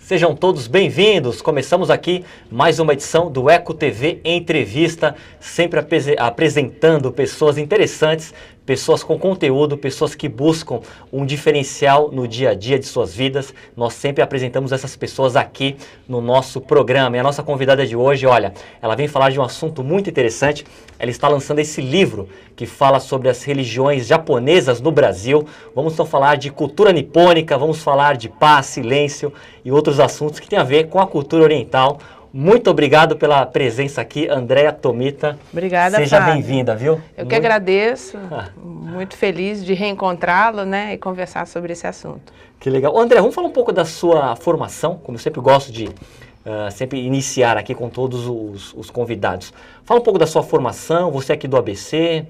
Sejam todos bem-vindos. Começamos aqui mais uma edição do Eco TV Entrevista, sempre apresentando pessoas interessantes, pessoas com conteúdo, pessoas que buscam um diferencial no dia a dia de suas vidas. Nós sempre apresentamos essas pessoas aqui no nosso programa. E a nossa convidada de hoje, olha, ela vem falar de um assunto muito interessante. Ela está lançando esse livro que fala sobre as religiões japonesas no Brasil. Vamos então falar de cultura nipônica, vamos falar de paz, silêncio e outros assuntos que têm a ver com a cultura oriental. Muito obrigado pela presença aqui, Andréa Tomita. Obrigada, Seja bem-vinda, viu? Eu que agradeço, muito feliz de reencontrá-lo, né, e conversar sobre esse assunto. Que legal. André, vamos falar um pouco da sua formação, como eu sempre gosto de sempre iniciar aqui com todos os convidados. Fala um pouco da sua formação, você é aqui do ABC.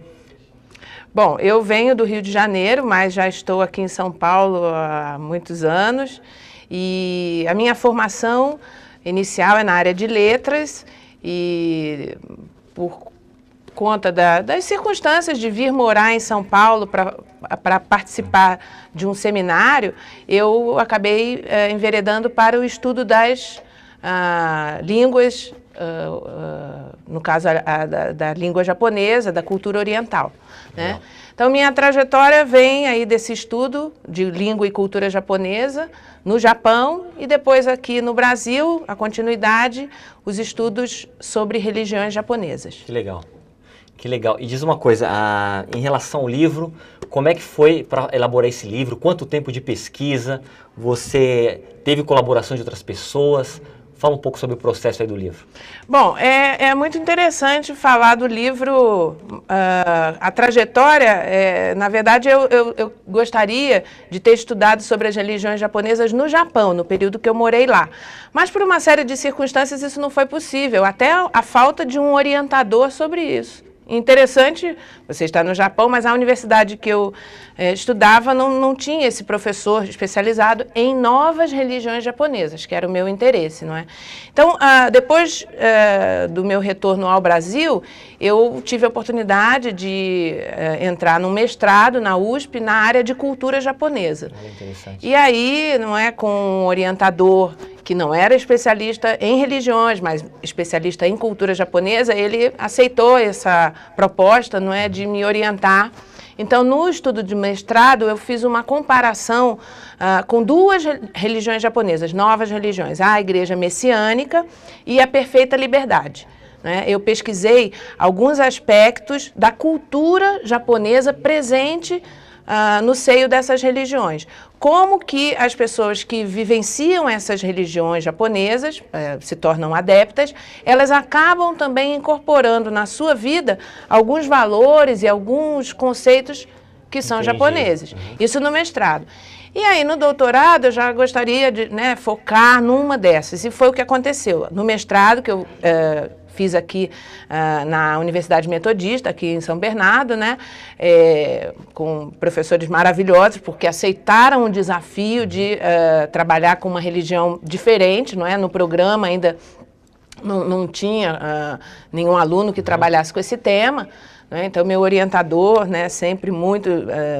Bom, eu venho do Rio de Janeiro, mas já estou aqui em São Paulo há muitos anos. E a minha formação inicial é na área de letras e por conta das circunstâncias de vir morar em São Paulo para participar de um seminário, eu acabei enveredando para o estudo das línguas, no caso da língua japonesa, da cultura oriental, né? Então, minha trajetória vem aí desse estudo de língua e cultura japonesa no Japão e depois aqui no Brasil, a continuidade, os estudos sobre religiões japonesas. Que legal. Que legal. E diz uma coisa, em relação ao livro, como é que foi para elaborar esse livro? Quanto tempo de pesquisa? Você teve colaboração de outras pessoas? Fala um pouco sobre o processo aí do livro. Bom, é muito interessante falar do livro, a trajetória, na verdade eu gostaria de ter estudado sobre as religiões japonesas no Japão, no período que eu morei lá. Mas por uma série de circunstâncias isso não foi possível, até a falta de um orientador sobre isso. Interessante, você está no Japão, mas a universidade que eu estudava não tinha esse professor especializado em novas religiões japonesas, que era o meu interesse, não é? Então, depois do meu retorno ao Brasil, eu tive a oportunidade de entrar num mestrado na USP na área de cultura japonesa. Interessante. E aí, não é, com um orientador que não era especialista em religiões, mas especialista em cultura japonesa, ele aceitou essa proposta, não é, de me orientar. Então, no estudo de mestrado, eu fiz uma comparação com duas religiões japonesas, novas religiões, a Igreja Messiânica e a Perfeita Liberdade. Eu pesquisei alguns aspectos da cultura japonesa presente no seio dessas religiões. Como que as pessoas que vivenciam essas religiões japonesas, se tornam adeptas, elas acabam também incorporando na sua vida alguns valores e alguns conceitos que são japoneses. Isso no mestrado. E aí, no doutorado, eu já gostaria de focar numa dessas, e foi o que aconteceu. No mestrado, que eu fiz aqui na Universidade Metodista, aqui em São Bernardo, né, com professores maravilhosos, porque aceitaram o desafio de trabalhar com uma religião diferente, não é? No programa ainda não tinha nenhum aluno que trabalhasse com esse tema. Então, meu orientador, né, sempre muito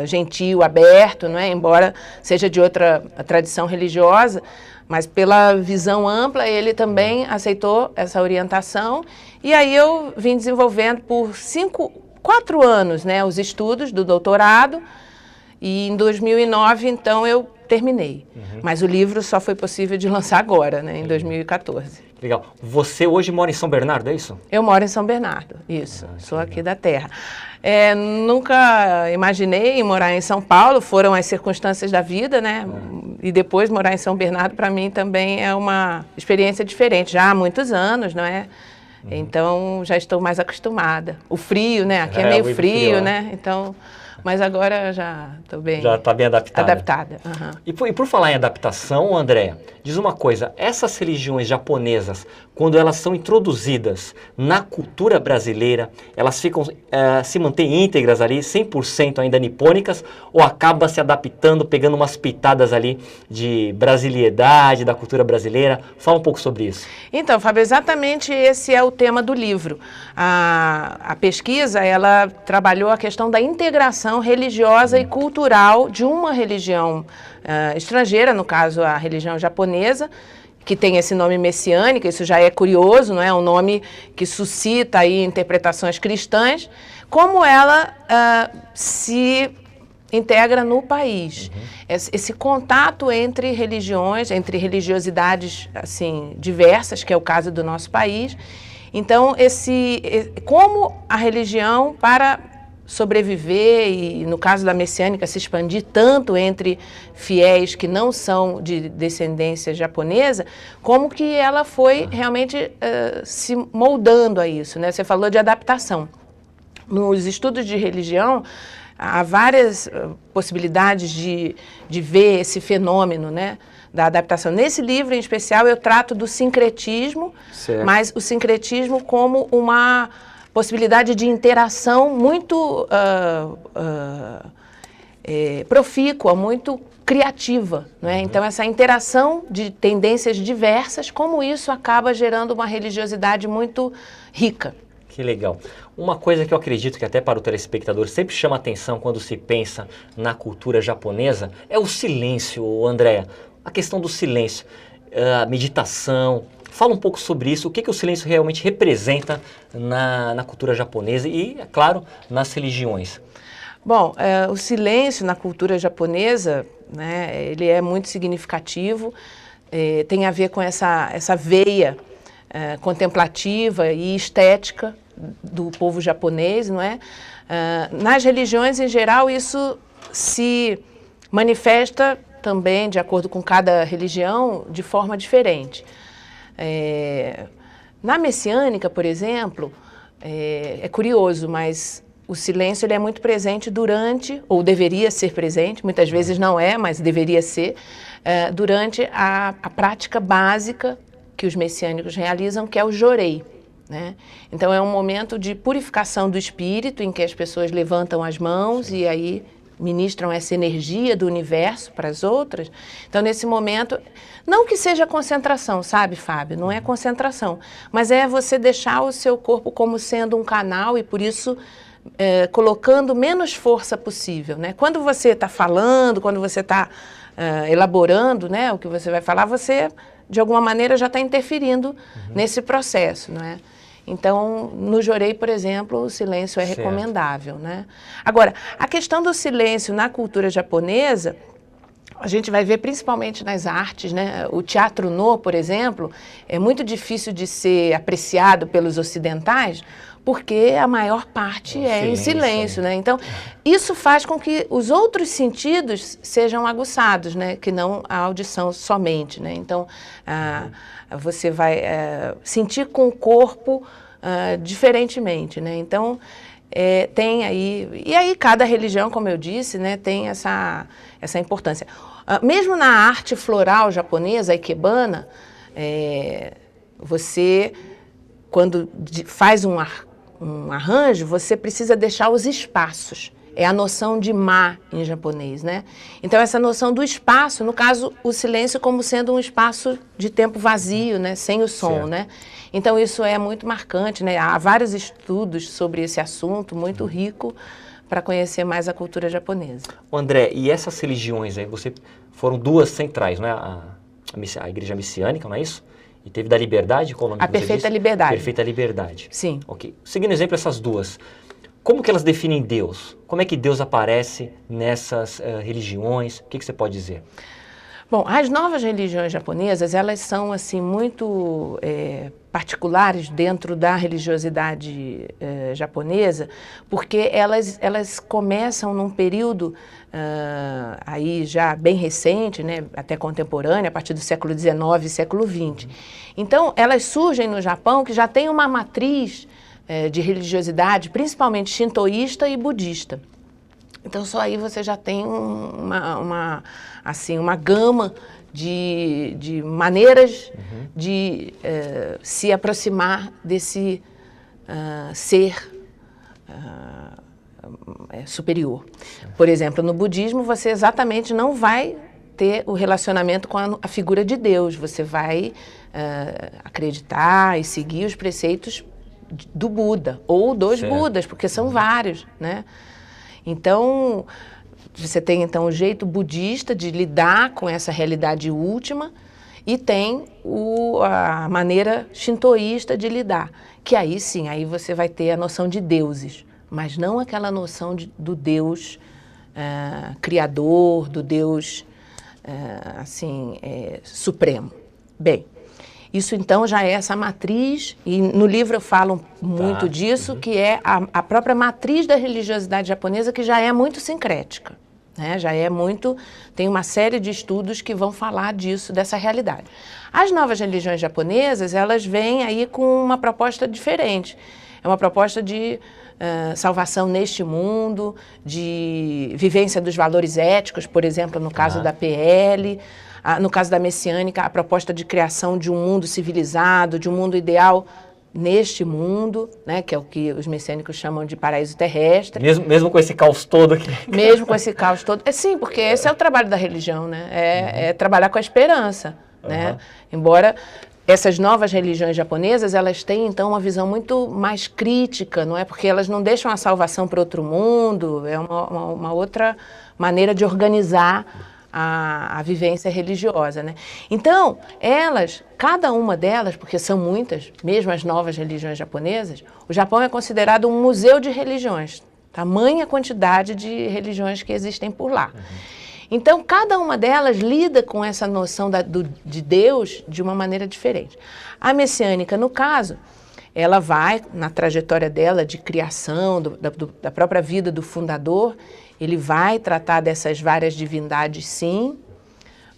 gentil, aberto, né, embora seja de outra tradição religiosa, mas pela visão ampla, ele também aceitou essa orientação. E aí eu vim desenvolvendo por 4 anos, né, os estudos do doutorado, e em 2009, então, eu terminei. Mas o livro só foi possível de lançar agora, né, em 2014. Legal. Você hoje mora em São Bernardo, é isso? Eu moro em São Bernardo, isso. Sou aqui da terra. Nunca imaginei morar em São Paulo, foram as circunstâncias da vida, né? E depois morar em São Bernardo, para mim, também é uma experiência diferente, já há muitos anos, não é? Então, já estou mais acostumada. O frio, né? Aqui é meio frio, né? Então, mas agora já estou bem... Já está bem adaptada. Adaptada. E por falar em adaptação, Andréa, diz uma coisa, essas religiões japonesas, quando elas são introduzidas na cultura brasileira, elas ficam, se mantêm íntegras ali, 100% ainda nipônicas, ou acaba se adaptando, pegando umas pitadas ali de brasiliedade, da cultura brasileira? Fala um pouco sobre isso. Então, Fábio, exatamente esse é o tema do livro. A pesquisa, ela trabalhou a questão da integração religiosa e cultural de uma religião estrangeira, no caso a religião japonesa, que tem esse nome messiânica, isso já é curioso, não é? Um nome que suscita aí interpretações cristãs, como ela se integra no país. Esse contato entre religiões, entre religiosidades assim diversas, que é o caso do nosso país. Então, como a religião, para sobreviver e, no caso da messiânica, se expandir tanto entre fiéis que não são de descendência japonesa, como que ela foi realmente se moldando a isso, né? Você falou de adaptação. Nos estudos de religião, há várias possibilidades de ver esse fenômeno, né, da adaptação. Nesse livro, em especial, eu trato do sincretismo, mas o sincretismo como uma possibilidade de interação muito profícua, muito criativa, não é? Então, essa interação de tendências diversas, como isso acaba gerando uma religiosidade muito rica. Que legal. Uma coisa que eu acredito que até para o telespectador sempre chama atenção quando se pensa na cultura japonesa é o silêncio, Andréa. A questão do silêncio, a meditação. Fala um pouco sobre isso, o que o silêncio realmente representa na cultura japonesa e, é claro, nas religiões. Bom, o silêncio na cultura japonesa, né, ele é muito significativo, tem a ver com essa veia contemplativa e estética do povo japonês, não é? Nas religiões, em geral, isso se manifesta também, de acordo com cada religião, de forma diferente. Na messiânica, por exemplo, é curioso, mas o silêncio ele é muito presente durante, ou deveria ser presente, muitas vezes não é, mas deveria ser, durante a prática básica que os messiânicos realizam, que é o jorei, né? Então é um momento de purificação do espírito, em que as pessoas levantam as mãos e aí ministram essa energia do universo para as outras. Então, nesse momento, não que seja concentração, sabe, Fábio? Não é concentração, mas é você deixar o seu corpo como sendo um canal e, por isso, colocando menos força possível, né? Quando você está falando, quando você está elaborando, né, o que você vai falar, você, de alguma maneira, já está interferindo nesse processo, não é? Então, no jorei, por exemplo, o silêncio é recomendável, né? Agora, a questão do silêncio na cultura japonesa, a gente vai ver principalmente nas artes, né? O teatro no, por exemplo, é muito difícil de ser apreciado pelos ocidentais, porque a maior parte é em silêncio, né? Então, isso faz com que os outros sentidos sejam aguçados, né? Que não a audição somente, né? Então, você vai sentir com o corpo diferentemente, né? Então, tem aí... E aí, cada religião, como eu disse, né? Tem essa importância. Mesmo na arte floral japonesa, a ikebana, você, quando faz um arranjo, você precisa deixar os espaços. É a noção de ma em japonês, né? Então, essa noção do espaço, no caso, o silêncio como sendo um espaço de tempo vazio, né? Sem o som, né? Então, isso é muito marcante, né? Há vários estudos sobre esse assunto, muito rico, para conhecer mais a cultura japonesa. André, e essas religiões aí, foram duas centrais, não é? A Igreja Messiânica, não é isso? E teve da Liberdade, qual o nome A que você Perfeita disse? Liberdade. Perfeita Liberdade. Sim. Ok. Seguindo exemplo essas duas, como que elas definem Deus? Como é que Deus aparece nessas religiões? O que você pode dizer? Bom, as novas religiões japonesas, elas são, assim, muito particulares dentro da religiosidade japonesa, porque elas começam num período aí já bem recente, né, até contemporâneo, a partir do século XIX e século XX. Então, elas surgem no Japão, que já tem uma matriz de religiosidade, principalmente shintoísta e budista. Então, só aí você já tem uma gama de maneiras de se aproximar desse ser superior. Por exemplo, no budismo, você exatamente não vai ter o relacionamento com a figura de Deus. Você vai acreditar e seguir os preceitos do Buda, ou dos Budas, porque são vários, né? Então, você tem então o jeito budista de lidar com essa realidade última, E tem a maneira shintoísta de lidar, que aí sim, aí você vai ter a noção de deuses, mas não aquela noção do Deus criador, do Deus supremo. Bem, isso então já é essa matriz, e no livro eu falo muito disso, que é a própria matriz da religiosidade japonesa, que já é muito sincrética, né? Já é muito, tem uma série de estudos que vão falar disso, dessa realidade. As novas religiões japonesas, elas vêm aí com uma proposta diferente, é uma proposta de salvação neste mundo, de vivência dos valores éticos, por exemplo, no caso da PL, no caso da messiânica, a proposta de criação de um mundo civilizado, de um mundo ideal neste mundo, né, que é o que os messiânicos chamam de paraíso terrestre. Mesmo com esse caos todo aqui. Mesmo com esse caos todo. Sim, porque esse é o trabalho da religião, né? É trabalhar com a esperança, né? Embora essas novas religiões japonesas, elas têm, então, uma visão muito mais crítica, não é? Porque elas não deixam a salvação para outro mundo, é uma outra maneira de organizar a vivência religiosa, né? Então, cada uma delas, porque são muitas, mesmo as novas religiões japonesas, o Japão é considerado um museu de religiões, tamanha quantidade de religiões que existem por lá. Então, cada uma delas lida com essa noção de Deus de uma maneira diferente. A messiânica, no caso, ela vai, na trajetória dela de criação, da própria vida do fundador, ele vai tratar dessas várias divindades, sim,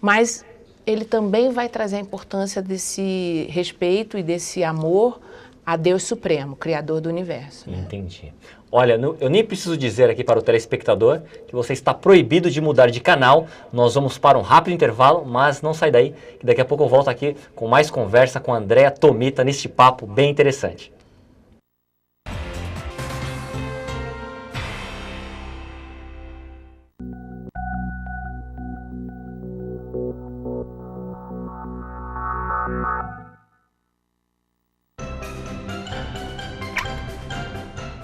mas ele também vai trazer a importância desse respeito e desse amor a Deus Supremo, Criador do Universo. Entendi. Olha, eu nem preciso dizer aqui para o telespectador que você está proibido de mudar de canal. Nós vamos para um rápido intervalo, mas não sai daí, que daqui a pouco eu volto aqui com mais conversa com a Andrea Tomita neste papo bem interessante.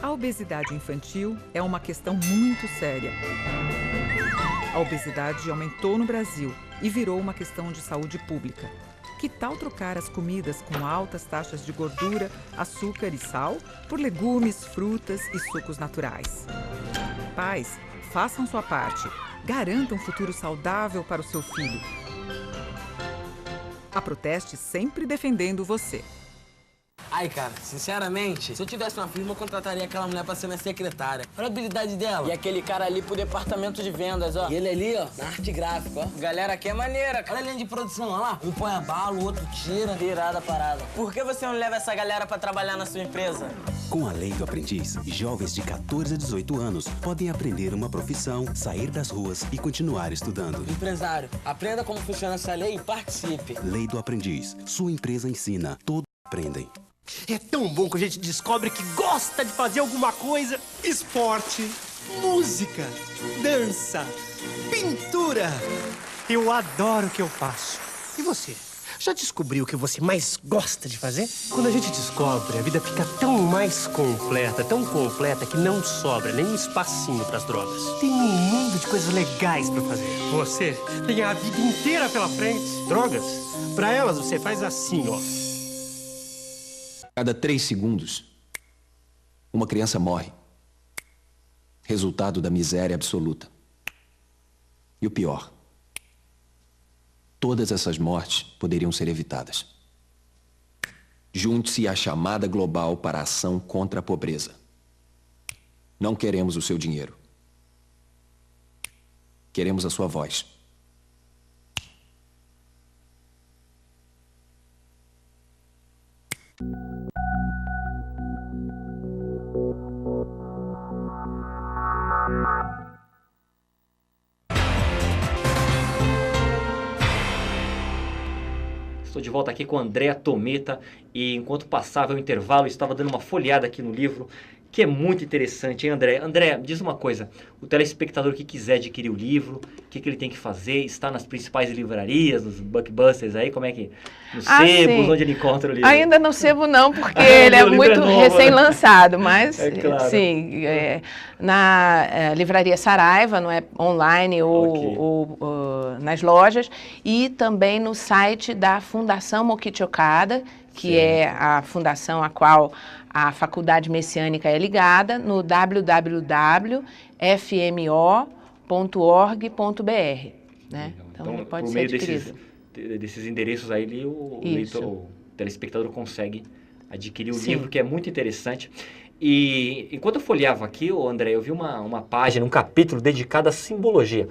A obesidade infantil é uma questão muito séria. A obesidade aumentou no Brasil e virou uma questão de saúde pública. Que tal trocar as comidas com altas taxas de gordura, açúcar e sal por legumes, frutas e sucos naturais? Pais, façam sua parte. Garantam um futuro saudável para o seu filho. A Proteste sempre defendendo você. Ai, cara, sinceramente, se eu tivesse uma firma, eu contrataria aquela mulher pra ser minha secretária. Olha a habilidade dela. E aquele cara ali pro departamento de vendas, ó. E ele ali, ó, na arte gráfica, ó. Galera aqui é maneira, cara. Olha a linha de produção, olha lá. Um põe a bala, o outro tira. Virada a parada. Por que você não leva essa galera pra trabalhar na sua empresa? Com a Lei do Aprendiz, jovens de 14 a 18 anos podem aprender uma profissão, sair das ruas e continuar estudando. Empresário, aprenda como funciona essa lei e participe. Lei do Aprendiz. Sua empresa ensina, todos aprendem. É tão bom que a gente descobre que gosta de fazer alguma coisa. Esporte, música, dança, pintura. Eu adoro o que eu faço. E você? Já descobriu o que você mais gosta de fazer? Quando a gente descobre, a vida fica tão mais completa, tão completa que não sobra nem um espacinho para as drogas. Tem um mundo de coisas legais para fazer. Você tem a vida inteira pela frente. Drogas? Para elas você faz assim, ó. Cada 3 segundos, uma criança morre. Resultado da miséria absoluta. E o pior, todas essas mortes poderiam ser evitadas. Junte-se à chamada global para a ação contra a pobreza. Não queremos o seu dinheiro. Queremos a sua voz. Estou de volta aqui com a Andrea Tomita e enquanto passava o intervalo, eu estava dando uma folheada aqui no livro que é muito interessante, hein, André? André, diz uma coisa, o telespectador que quiser adquirir o livro, o que ele tem que fazer? Está nas principais livrarias, nos Blockbusters aí, como é que... Nos sebos, sim. onde ele encontra o livro? Ainda no sebo não, porque ele é muito recém-lançado, mas claro. sim, na livraria Saraiva, não é online ou nas lojas, e também no site da Fundação Mokichi Okada, que é a fundação a qual a Faculdade Messiânica é ligada, no www.fmo.org.br, né? Então ele pode ser adquirido. Desses endereços aí, o telespectador consegue adquirir o livro, que é muito interessante. E enquanto eu folheava aqui, André, eu vi uma página, um capítulo dedicado à simbologia.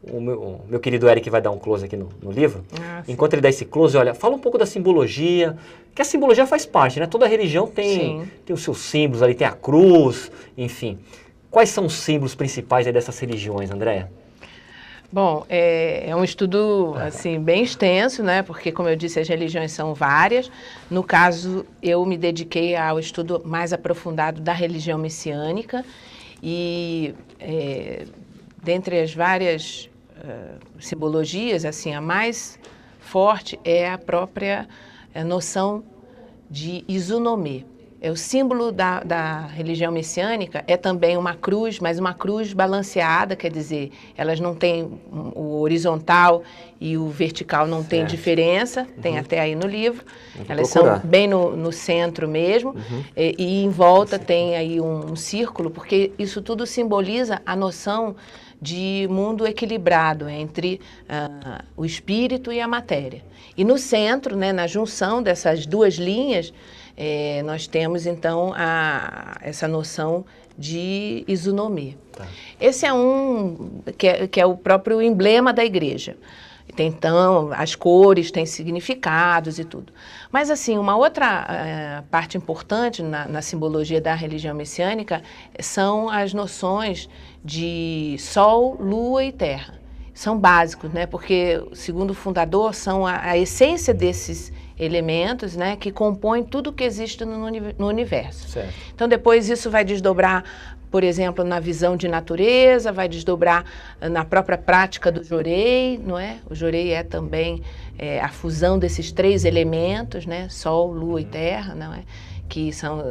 O meu querido Eric vai dar um close aqui no livro. Enquanto ele dá esse close, olha, fala um pouco da simbologia, que a simbologia faz parte, né? Toda religião tem os seus símbolos ali, tem a cruz, enfim. Quais são os símbolos principais aí dessas religiões, André? Bom, é um estudo assim, bem extenso, né? Porque, como eu disse, as religiões são várias. No caso, eu me dediquei ao estudo mais aprofundado da religião messiânica e, dentre as várias simbologias, assim, a mais forte é a própria noção de Izunome. É o símbolo da religião messiânica, é também uma cruz, mas uma cruz balanceada, quer dizer, elas não têm o horizontal e o vertical não tem diferença, tem até aí no livro, elas são bem no centro mesmo, e em volta tem aí um círculo, porque isso tudo simboliza a noção de mundo equilibrado entre o espírito e a matéria. E no centro, né, na junção dessas duas linhas, nós temos, então, essa noção de Izunome. Esse é que é o próprio emblema da igreja. Então, as cores têm significados e tudo. Mas, assim, uma outra parte importante na simbologia da religião messiânica são as noções de Sol, Lua e Terra. São básicos, né? Porque, segundo o fundador, são a essência desses elementos, né, que compõem tudo que existe no universo. Certo. Então, depois isso vai desdobrar, por exemplo, na visão de natureza, vai desdobrar na própria prática do Jorei, não é? O Jorei é também a fusão desses três elementos, né, Sol, Lua e Terra, não é? Que são,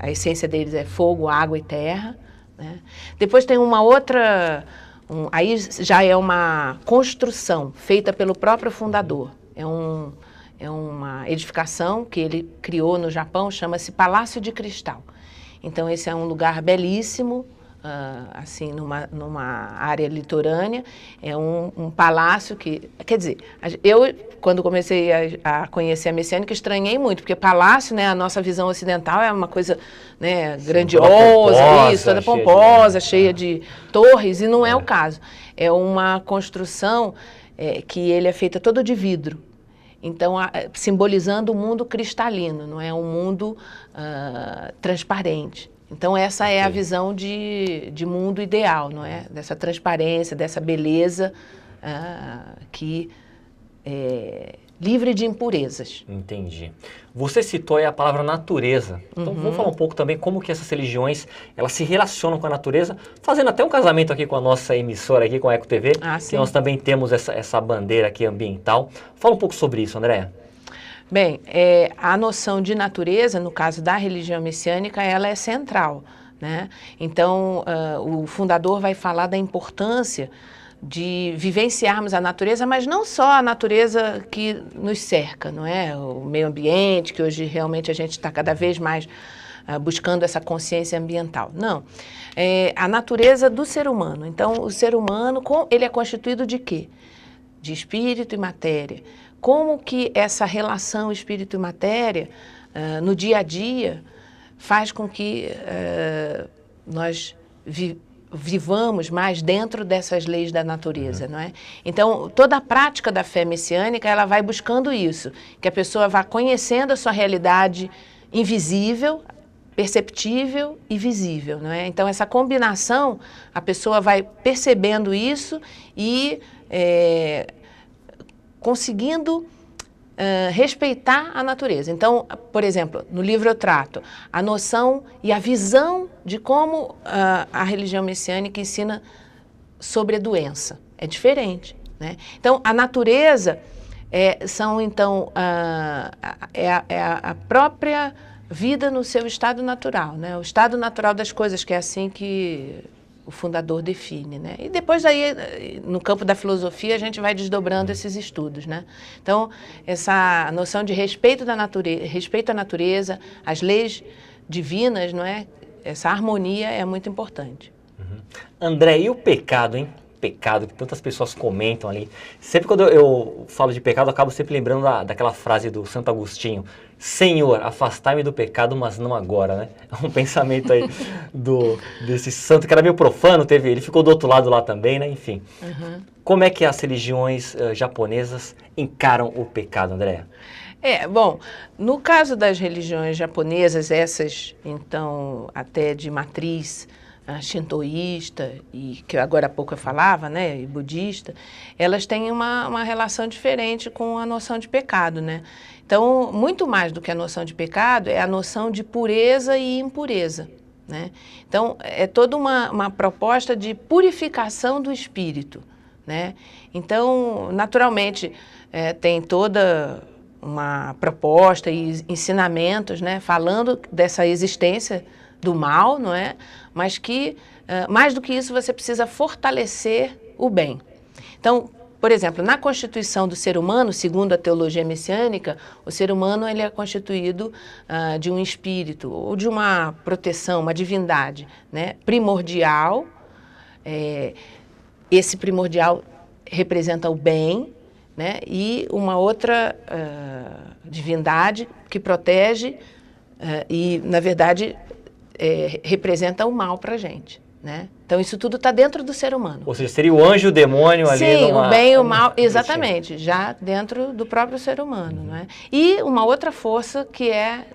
a essência deles é fogo, água e terra, né? Depois tem uma outra, aí já é uma construção feita pelo próprio fundador, é uma edificação que ele criou no Japão, chama-se Palácio de Cristal. Então, esse é um lugar belíssimo, assim, numa área litorânea. É um palácio que... Quer dizer, eu, quando comecei a conhecer a messiânica, estranhei muito, porque palácio, né, a nossa visão ocidental é uma coisa, né, grandiosa, toda pomposa, cheia de torres, e não é o caso. É uma construção que ele é feita todo de vidro. Então, simbolizando o mundo cristalino, não é um mundo transparente. Então, essa é a visão de mundo ideal, não é? Dessa transparência, dessa beleza que é livre de impurezas. Entendi. Você citou aí a palavra natureza. Então, vamos falar um pouco também como que essas religiões, elas se relacionam com a natureza, fazendo até um casamento aqui com a nossa emissora aqui, com a Eco TV, que nós também temos essa bandeira aqui ambiental. Fala um pouco sobre isso, André. Bem, a noção de natureza, no caso da religião messiânica, ela é central, né? Então, o fundador vai falar da importância de vivenciarmos a natureza, mas não só a natureza que nos cerca, não é? O meio ambiente, que hoje realmente a gente está cada vez mais buscando essa consciência ambiental. Não, a natureza do ser humano. Então, o ser humano, ele é constituído de quê? De espírito e matéria. Como que essa relação espírito e matéria, no dia a dia, faz com que nós vivamos mais dentro dessas leis da natureza, não é? Então, toda a prática da fé messiânica, ela vai buscando isso, que a pessoa vá conhecendo a sua realidade invisível, perceptível e visível, não é? Então, essa combinação, a pessoa vai percebendo isso e conseguindo respeitar a natureza. Então, por exemplo, no livro eu trato a noção e a visão de como a religião messiânica ensina sobre a doença. É diferente, né? Então, a natureza a própria vida no seu estado natural, né? O estado natural das coisas, que é assim que o fundador define, né? E depois aí, no campo da filosofia, a gente vai desdobrando esses estudos, né? Então, essa noção de respeito à natureza, às leis divinas, não é? Essa harmonia é muito importante. André, e o pecado, hein? Pecado, que tantas pessoas comentam ali. Sempre quando eu falo de pecado, eu acabo sempre lembrando daquela frase do Santo Agostinho: Senhor, afastai-me do pecado, mas não agora, né? É um pensamento aí desse santo, que era meio profano, ele ficou do outro lado lá também, né? Enfim. Como é que as religiões japonesas encaram o pecado, Andréa? Bom, no caso das religiões japonesas, essas, então, até de matriz shintoísta, e que agora há pouco eu falava, né, e budista, elas têm uma relação diferente com a noção de pecado, né? Então, muito mais do que a noção de pecado, é a noção de pureza e impureza, né? Então, é toda uma proposta de purificação do espírito, né? Então, naturalmente, tem toda uma proposta e ensinamentos, né, falando dessa existência do mal, não é? Mas que, mais do que isso, você precisa fortalecer o bem. Então, por exemplo, na constituição do ser humano, segundo a teologia messiânica, o ser humano ele é constituído de um espírito ou de uma proteção, uma divindade, né, primordial. Esse primordial representa o bem, né, e uma outra divindade que protege e, na verdade, representa o mal para a gente, né? Então, isso tudo está dentro do ser humano. Ou seja, seria o anjo e o demônio ali. Sim, o bem e o mal, exatamente, já dentro do próprio ser humano, não é? E uma outra força que é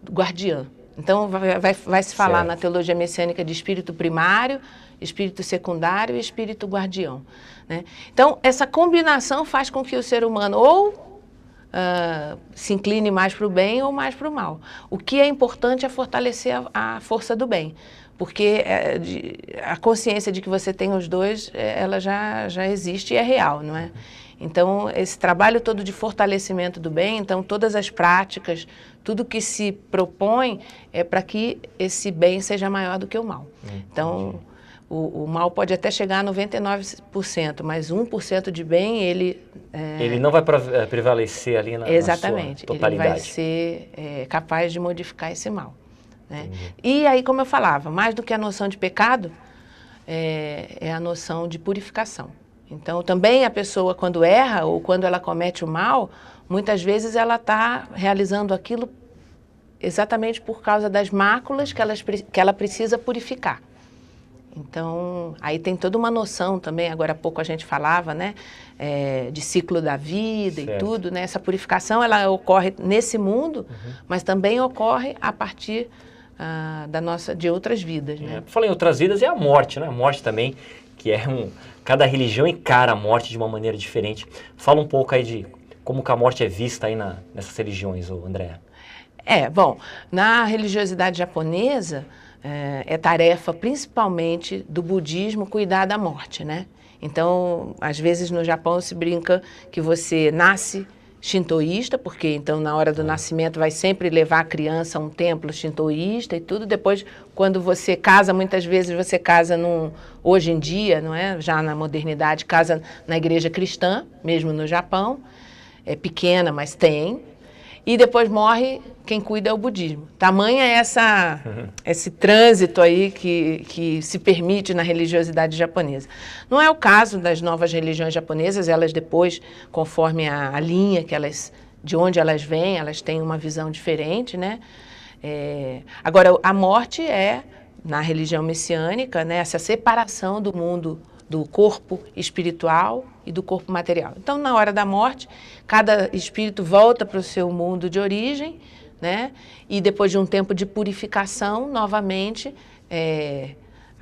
guardiã. Então, vai se falar na teologia messiânica de espírito primário, espírito secundário e espírito guardião, né? Então, essa combinação faz com que o ser humano ou se incline mais para o bem ou mais para o mal. O que é importante é fortalecer a força do bem, porque a consciência de que você tem os dois, ela já existe e é real, não é? Então, esse trabalho todo de fortalecimento do bem, então todas as práticas, tudo que se propõe é para que esse bem seja maior do que o mal. Então, o mal pode até chegar a 99%, mas 1% de bem, ele não vai prevalecer ali na sua totalidade. Ele vai ser capaz de modificar esse mal, né? E aí, como eu falava, mais do que a noção de pecado, é a noção de purificação. Então, também a pessoa, quando erra ou quando ela comete o mal, muitas vezes ela está realizando aquilo exatamente por causa das máculas que ela precisa purificar. Então, aí tem toda uma noção também, agora há pouco a gente falava, né, de ciclo da vida e tudo, né? Essa purificação, ela ocorre nesse mundo, mas também ocorre a partir de outras vidas, né? Falei em outras vidas, é a morte, né? A morte também, que cada religião encara a morte de uma maneira diferente. Fala um pouco aí de como que a morte é vista aí nessas religiões, Andréa. Bom, na religiosidade japonesa, é tarefa principalmente do budismo cuidar da morte, né? Então, às vezes no Japão se brinca que você nasce shintoísta, porque então na hora do nascimento vai sempre levar a criança a um templo shintoísta e tudo. Depois, quando você casa, muitas vezes você casa hoje em dia, não é? Já na modernidade, casa na igreja cristã, mesmo no Japão. É pequena, mas tem. E depois morre, quem cuida é o budismo. Tamanha esse trânsito aí que se permite na religiosidade japonesa. Não é o caso das novas religiões japonesas, elas depois, conforme a linha de onde elas vêm, elas têm uma visão diferente, né? Agora, a morte na religião messiânica, né, essa separação do mundo do corpo espiritual e do corpo material. Então, na hora da morte, cada espírito volta para o seu mundo de origem, né? E depois de um tempo de purificação, novamente,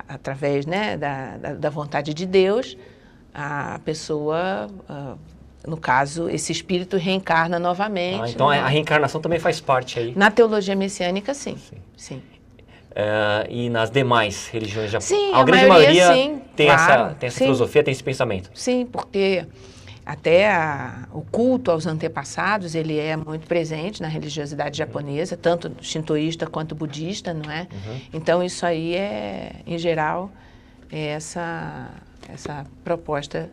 através, né, da vontade de Deus, a pessoa no caso, esse espírito reencarna novamente. Então a reencarnação também faz parte aí. Na teologia messiânica, sim. Sim. E nas demais religiões japonesas? Sim, a grande maioria sim, tem claro, essa filosofia, tem esse pensamento. Sim, porque até o culto aos antepassados, ele é muito presente na religiosidade japonesa, tanto shintoísta quanto budista, não é? Então isso aí em geral, essa proposta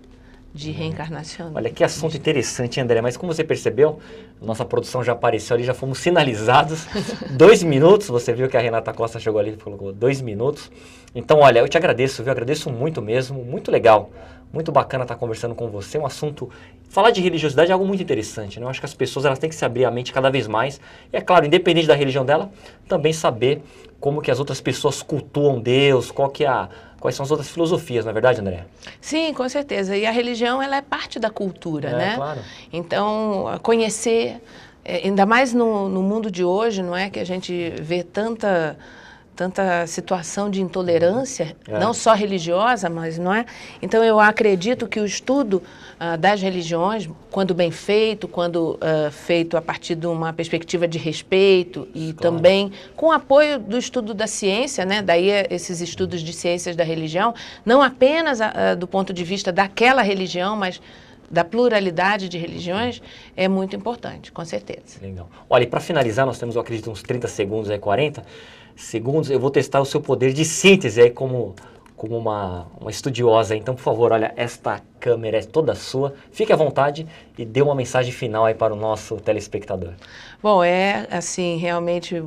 de reencarnação. Olha, que assunto interessante, André, mas como você percebeu, nossa produção já apareceu ali, já fomos sinalizados. 2 minutos, você viu que a Renata Costa chegou ali e colocou 2 minutos. Então, olha, eu te agradeço, viu? Agradeço muito mesmo, muito legal. Muito bacana estar conversando com você, um assunto... Falar de religiosidade é algo muito interessante, né? Eu acho que as pessoas elas têm que se abrir a mente cada vez mais. E é claro, independente da religião dela, também saber como que as outras pessoas cultuam Deus, quais são as outras filosofias, não é verdade, André? Sim, com certeza. E a religião, ela é parte da cultura, né? Claro. Então, conhecer, ainda mais no mundo de hoje, não é? Que a gente vê tanta situação de intolerância, não só religiosa, mas não é? Então eu acredito que o estudo das religiões, quando bem feito, quando feito a partir de uma perspectiva de respeito e também com o apoio do estudo da ciência, né? Daí esses estudos de ciências da religião, não apenas do ponto de vista daquela religião, mas da pluralidade de religiões, é muito importante, com certeza. Legal. Olha, e para finalizar, nós temos, eu acredito, uns 30 segundos, 40 segundos, eu vou testar o seu poder de síntese aí como uma estudiosa. Então, por favor, olha, esta câmera é toda sua. Fique à vontade e dê uma mensagem final aí para o nosso telespectador. Bom, assim, realmente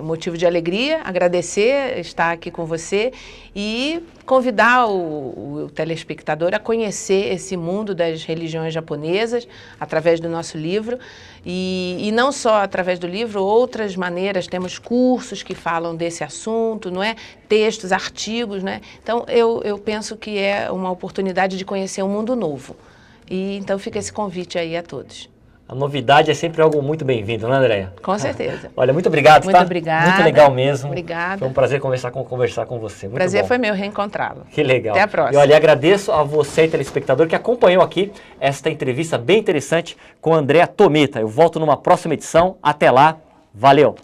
motivo de alegria, agradecer estar aqui com você e convidar o telespectador a conhecer esse mundo das religiões japonesas através do nosso livro e não só através do livro, outras maneiras, temos cursos que falam desse assunto, não é? Textos, artigos, né? Então, eu penso que é uma oportunidade de conhecer um mundo novo. E então fica esse convite aí a todos. A novidade é sempre algo muito bem-vindo, né, Andréia? Com certeza. Olha, muito obrigado, Muito obrigada. Muito legal mesmo. Obrigada. Foi um prazer conversar com você. Muito Prazer bom. foi meu reencontrá-lo. Que legal. Até a próxima. E olha, agradeço a você, telespectador, que acompanhou aqui esta entrevista bem interessante com a Andréia Tomita. Eu volto numa próxima edição. Até lá. Valeu!